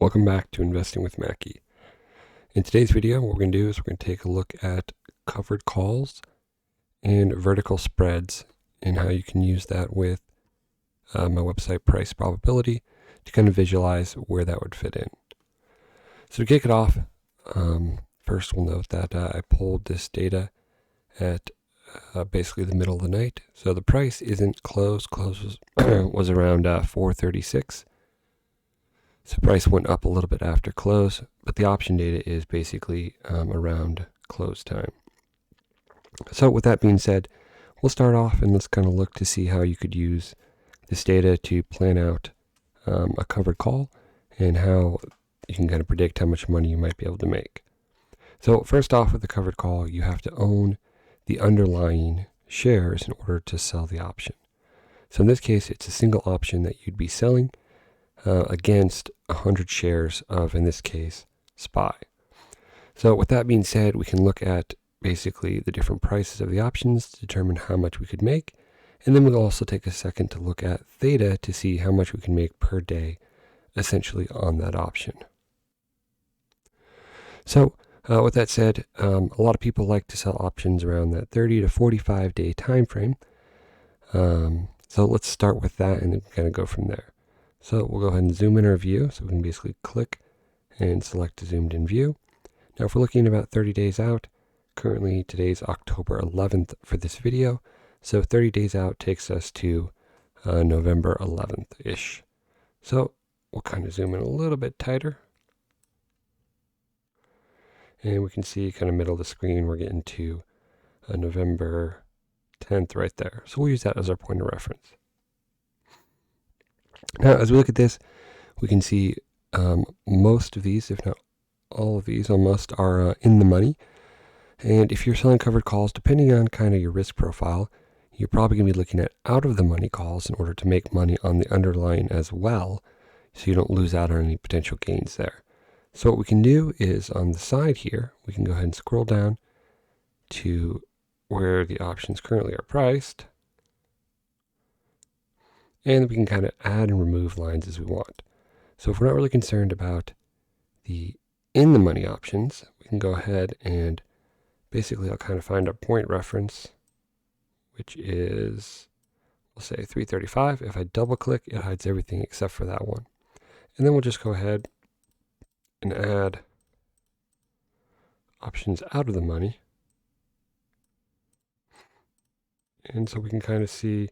Welcome back to Investing with Mackie. In today's video, what we're going to do is we're going to take a look at covered calls and vertical spreads and how you can use that with my website Price Probability to kind of visualize where that would fit in. So to kick it off, first we'll note that I pulled this data at basically the middle of the night. So the price isn't close. Close was around 436. So price went up a little bit after close, but the option data is basically around close time. So with that being said, we'll start off and let's kind of look to see how you could use this data to plan out a covered call and how you can kind of predict how much money you might be able to make. So first off, with the covered call, you have to own the underlying shares in order to sell the option. So in this case, it's a single option that you'd be selling against 100 shares of, in this case, SPY. So with that being said, we can look at basically the different prices of the options to determine how much we could make. And then we'll also take a second to look at theta to see how much we can make per day, essentially on that option. So with that said, a lot of people like to sell options around that 30 to 45 day time frame. So let's start with that and then kind of go from there. So we'll go ahead and zoom in our view. So we can basically click and select a zoomed in view. Now if we're looking about 30 days out, currently today's October 11th for this video. So 30 days out takes us to November 11th-ish. So we'll kind of zoom in a little bit tighter. And we can see kind of middle of the screen, we're getting to November 10th right there. So we'll use that as our point of reference. Now, as we look at this, we can see most of these, if not all of these, almost are in the money. And if you're selling covered calls, depending on kind of your risk profile, you're probably going to be looking at out of the money calls in order to make money on the underlying as well, so you don't lose out on any potential gains there. So what we can do is on the side here, we can go ahead and scroll down to where the options currently are priced. And we can kind of add and remove lines as we want. So if we're not really concerned about the in the money options, we can go ahead and basically I'll kind of find a point reference, which is, we'll say 335. If I double click, it hides everything except for that one. And then we'll just go ahead and add options out of the money. And so we can kind of see,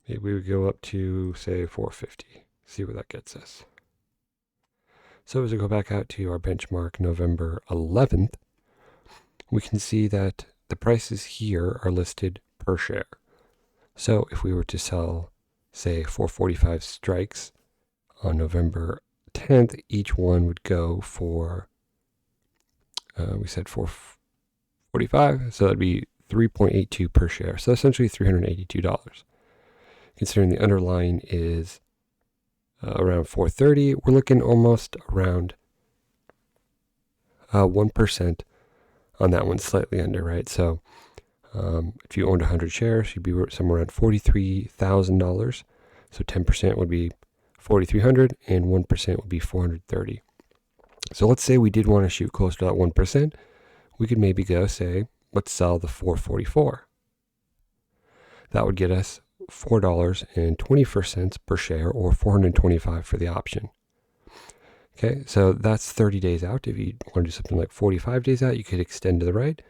maybe we would go up to, say, 450, see where that gets us. So as we go back out to our benchmark November 11th, we can see that the prices here are listed per share. So if we were to sell, say, 445 strikes on November 10th, each one would go for, we said 445, so that'd be 3.82 per share. So essentially $382. Considering the underlying is around 430, we're looking almost around 1% on that one, slightly under, right? So if you owned 100 shares, you'd be somewhere around $43,000. So 10% would be 4,300 and 1% would be 430. So let's say we did want to shoot close to that 1%. We could maybe go say, let's sell the 444. That would get us $4.21 per share, or $425 for the option. Okay, so that's 30 days out. If you want to do something like 45 days out, you could extend to the right,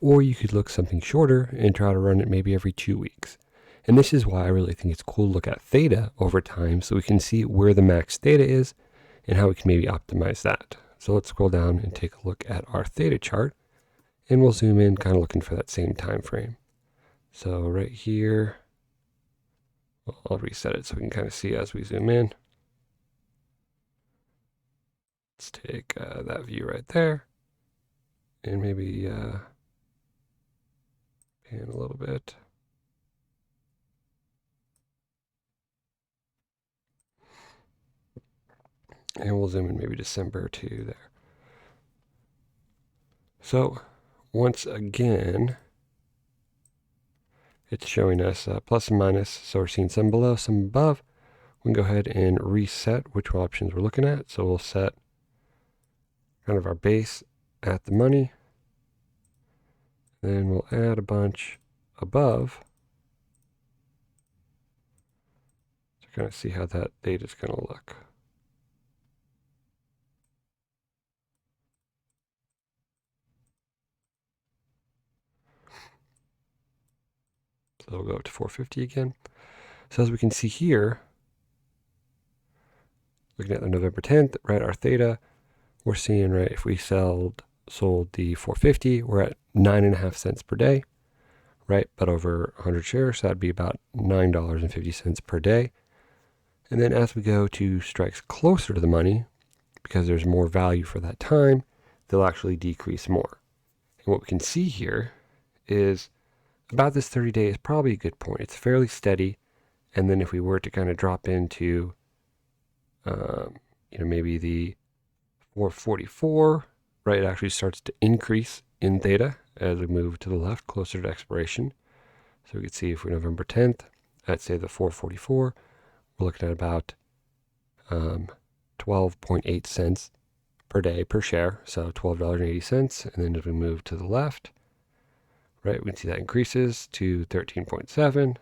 or you could look something shorter and try to run it maybe every 2 weeks. And this is why I really think it's cool to look at theta over time, so we can see where the max theta is and how we can maybe optimize that. So let's scroll down and take a look at our theta chart, and we'll zoom in, kind of looking for that same time frame. So right here, I'll reset it so we can kind of see as we zoom in. Let's take that view right there and maybe pan a little bit. And we'll zoom in maybe December to there. So once again, it's showing us plus and minus. So we're seeing some below, some above. We can go ahead and reset which options we're looking at. So we'll set kind of our base at the money. Then we'll add a bunch above to kind of see how that theta is going to look. So we'll go up to 450 again. So as we can see here, looking at the November 10th, right, our theta, we're seeing, right, if we sold the 450, we're at 9.5 cents per day, right? But over 100 shares, so that'd be about $9.50 per day. And then as we go to strikes closer to the money, because there's more value for that time, they'll actually decrease more. And what we can see here is about this 30-day is probably a good point. It's fairly steady. And then if we were to kind of drop into, maybe the 444, right, it actually starts to increase in theta as we move to the left, closer to expiration. So we can see if we're November 10th, at say the 444, we're looking at about 12.8 cents per day per share, so $12.80. And then as we move to the left, right, we can see that increases to 13.7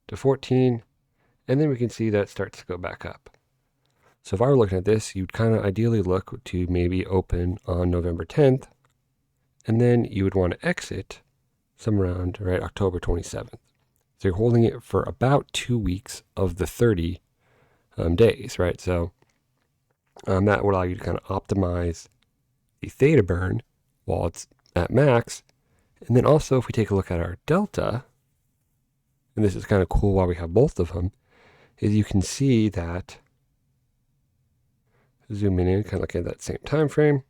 to 14, and then we can see that starts to go back up. So if I were looking at this, you'd kind of ideally look to maybe open on November 10th, and then you would want to exit somewhere around, right, October 27th. So you're holding it for about 2 weeks of the 30 days, right? So that would allow you to kind of optimize the theta burn while it's at max. And then also, if we take a look at our delta, and this is kind of cool while we have both of them, is you can see that, zooming in, kind of looking at that same time frame,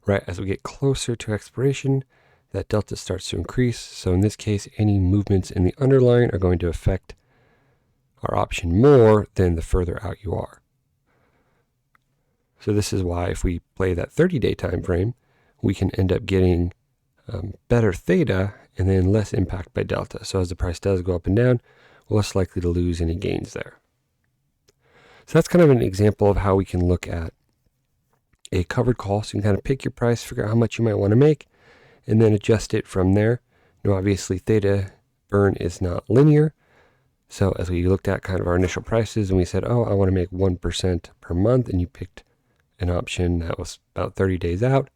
right, as we get closer to expiration, that delta starts to increase. So in this case, any movements in the underlying are going to affect our option more than the further out you are. So this is why if we play that 30-day time frame, we can end up getting better theta and then less impact by delta. So as the price does go up and down, we're less likely to lose any gains there. So that's kind of an example of how we can look at a covered call. So you can kind of pick your price, figure out how much you might want to make, and then adjust it from there. Now, obviously, theta burn is not linear. So as we looked at kind of our initial prices and we said, oh, I want to make 1% per month, and you picked an option that was about 30 days out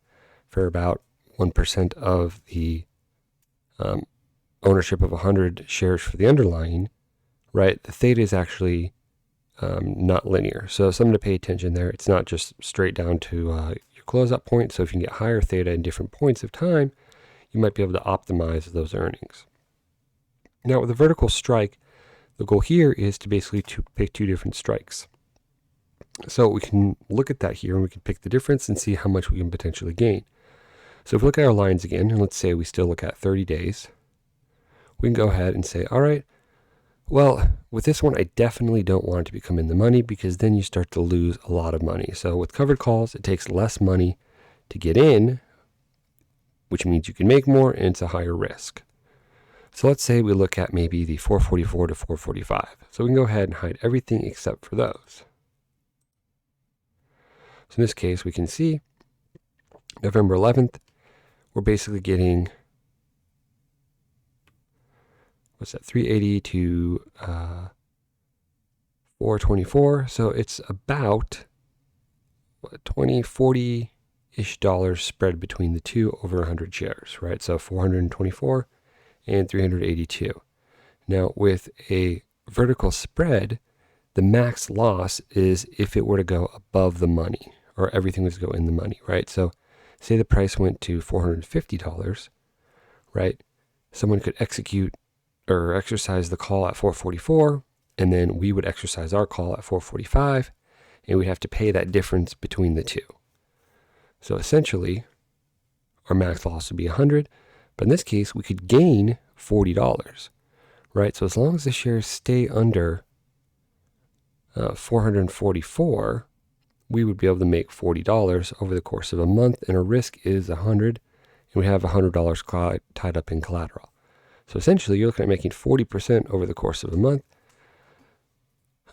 for about 1% of the ownership of 100 shares for the underlying, right? The theta is actually not linear. So something to pay attention there. It's not just straight down to your closeout point. So if you can get higher theta in different points of time, you might be able to optimize those earnings. Now with a vertical strike, the goal here is to basically pick two different strikes. So we can look at that here and we can pick the difference and see how much we can potentially gain. So if we look at our lines again, and let's say we still look at 30 days, we can go ahead and say, all right, well, with this one, I definitely don't want it to become in the money because then you start to lose a lot of money. So with covered calls, it takes less money to get in, which means you can make more and it's a higher risk. So let's say we look at maybe the 444 to 445. So we can go ahead and hide everything except for those. So in this case, we can see November 11th, we're basically getting, what's that, 380 to 424. So it's about 20, 40-ish dollars spread between the two over 100 shares, right? So 424 and 382. Now with a vertical spread, the max loss is if it were to go above the money or everything was to go in the money, right? So say the price went to $450, right? Someone could execute or exercise the call at 444, and then we would exercise our call at 445, and we'd have to pay that difference between the two. So essentially, our max loss would be 100, but in this case, we could gain $40, right? So as long as the shares stay under 444, we would be able to make $40 over the course of a month, and our risk is 100, and we have $100 tied up in collateral. So essentially, you're looking at making 40% over the course of a month.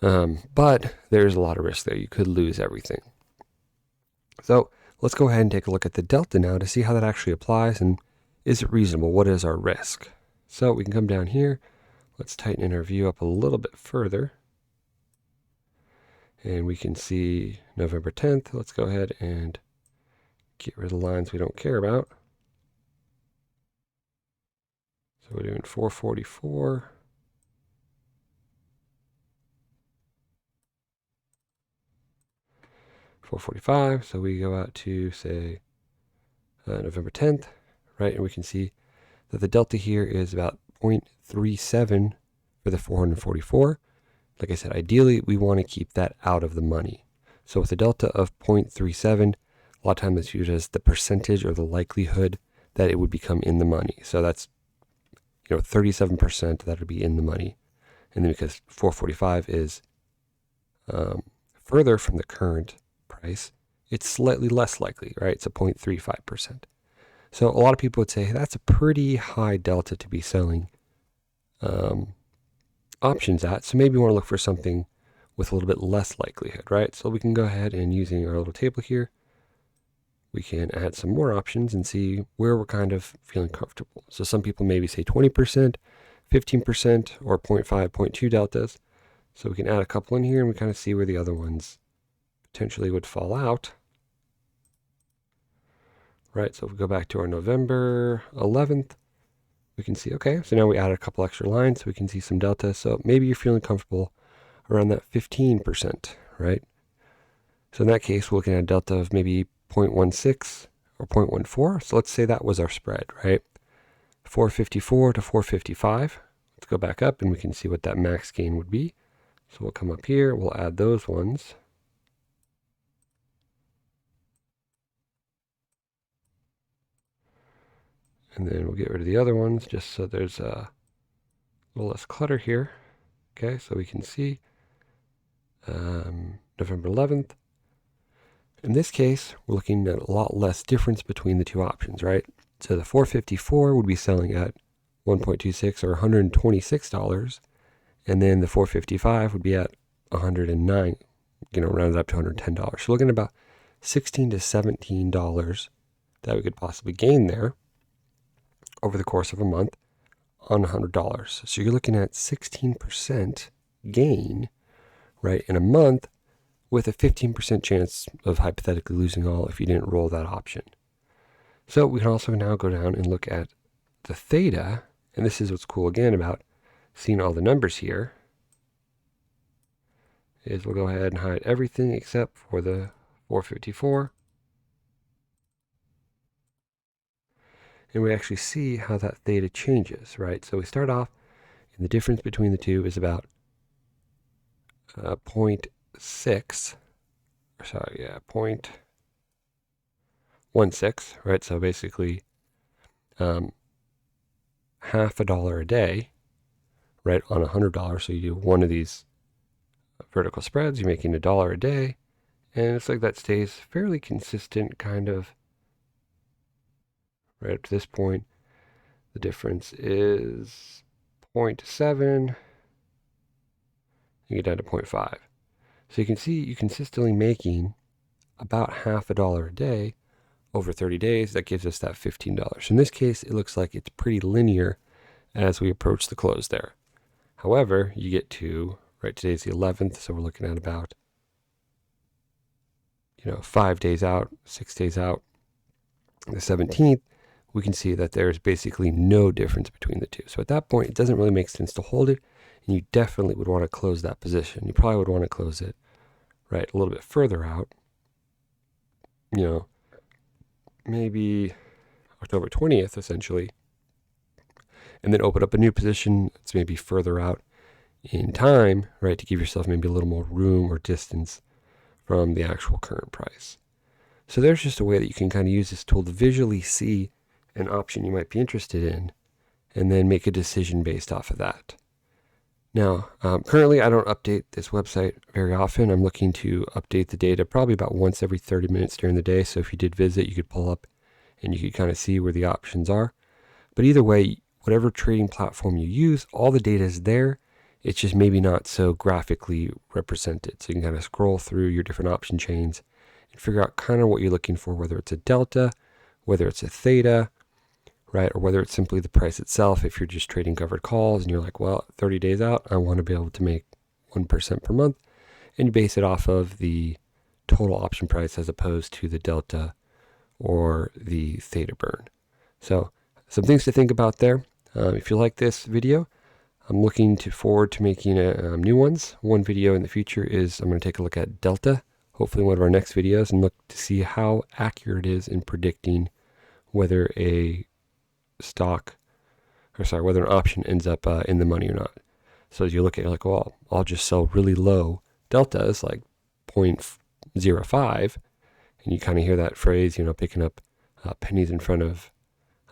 But there's a lot of risk there. You could lose everything. So let's go ahead and take a look at the delta now to see how that actually applies and is it reasonable? What is our risk? So we can come down here. Let's tighten in our view up a little bit further. And we can see November 10th. Let's go ahead and get rid of the lines we don't care about. So we're doing 444. $4.45, so we go out to say November 10th, right? And we can see that the delta here is about 0.37 for the 444. Like I said, ideally we want to keep that out of the money. So with a delta of 0.37, a lot of times it's used as the percentage or the likelihood that it would become in the money. So that's 37% that would be in the money. And then because 445 is further from the current price, it's slightly less likely, right? It's a 0.35%. So a lot of people would say that's a pretty high delta to be selling options at. So maybe you want to look for something with a little bit less likelihood, right? So we can go ahead and using our little table here, we can add some more options and see where we're kind of feeling comfortable. So some people maybe say 20%, 15%, or 0.5, 0.2 deltas. So we can add a couple in here and we kind of see where the other ones potentially would fall out. Right, so if we go back to our November 11th, we can see, okay, so now we added a couple extra lines so we can see some delta. So maybe you're feeling comfortable around that 15%, right? So in that case, we're looking at a delta of maybe 0.16 or 0.14. So let's say that was our spread, right? 454 to 455. Let's go back up and we can see what that max gain would be. So we'll come up here, we'll add those ones. And then we'll get rid of the other ones just so there's a little less clutter here. Okay, so we can see November 11th. In this case, we're looking at a lot less difference between the two options, right? So the 454 would be selling at 1.26 or $126, and then the 455 would be at 109, rounded up to $110. So we're looking at about $16 to $17 that we could possibly gain there over the course of a month on $100. So you're looking at 16% gain, right, in a month with a 15% chance of hypothetically losing all if you didn't roll that option. So we can also now go down and look at the theta, and this is what's cool again about seeing all the numbers here, is we'll go ahead and hide everything except for the 454. And we actually see how that theta changes, right? So we start off, and the difference between the two is about 0.16, right? So basically half a dollar a day, right, on $100. So you do one of these vertical spreads, you're making $1 a day, and it's like that stays fairly consistent kind of. Right up to this point, the difference is 0.7. You get down to 0.5. So you can see you're consistently making about half a dollar a day over 30 days. That gives us that $15. In this case, it looks like it's pretty linear as we approach the close there. However, you get to, right, today's the 11th, so we're looking at about 5 days out, 6 days out, the 17th, we can see that there's basically no difference between the two. So at that point, it doesn't really make sense to hold it, and you definitely would want to close that position. You probably would want to close it, right, a little bit further out, maybe October 20th, essentially, and then open up a new position that's maybe further out in time, right, to give yourself maybe a little more room or distance from the actual current price. So there's just a way that you can kind of use this tool to visually see an option you might be interested in and then make a decision based off of that. Now, currently I don't update this website very often. I'm looking to update the data probably about once every 30 minutes during the day. So if you did visit, you could pull up and you could kind of see where the options are. But either way, whatever trading platform you use, all the data is there It's just maybe not so graphically represented. So you can kind of scroll through your different option chains and figure out kind of what you're looking for, whether it's a delta, whether it's a theta, right? Or whether it's simply the price itself. If you're just trading covered calls and you're like, well, 30 days out, I want to be able to make 1% per month. And you base it off of the total option price as opposed to the delta or the theta burn. So some things to think about there. If you like this video, I'm looking forward to making new ones. One video in the future is I'm going to take a look at delta, hopefully one of our next videos, and look to see how accurate it is in predicting whether a whether an option ends up in the money or not. So as you look at it, you're like, well, I'll just sell really low deltas, like 0.05, and you kind of hear that phrase, picking up pennies in front of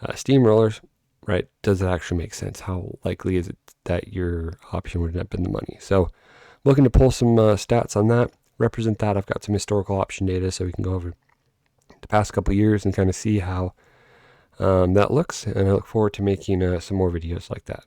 steamrollers, right? Does it actually make sense? How likely is it that your option would end up in the money? So looking to pull some stats on that, represent that. I've got some historical option data so we can go over the past couple of years and kind of see how that looks. And I look forward to making some more videos like that.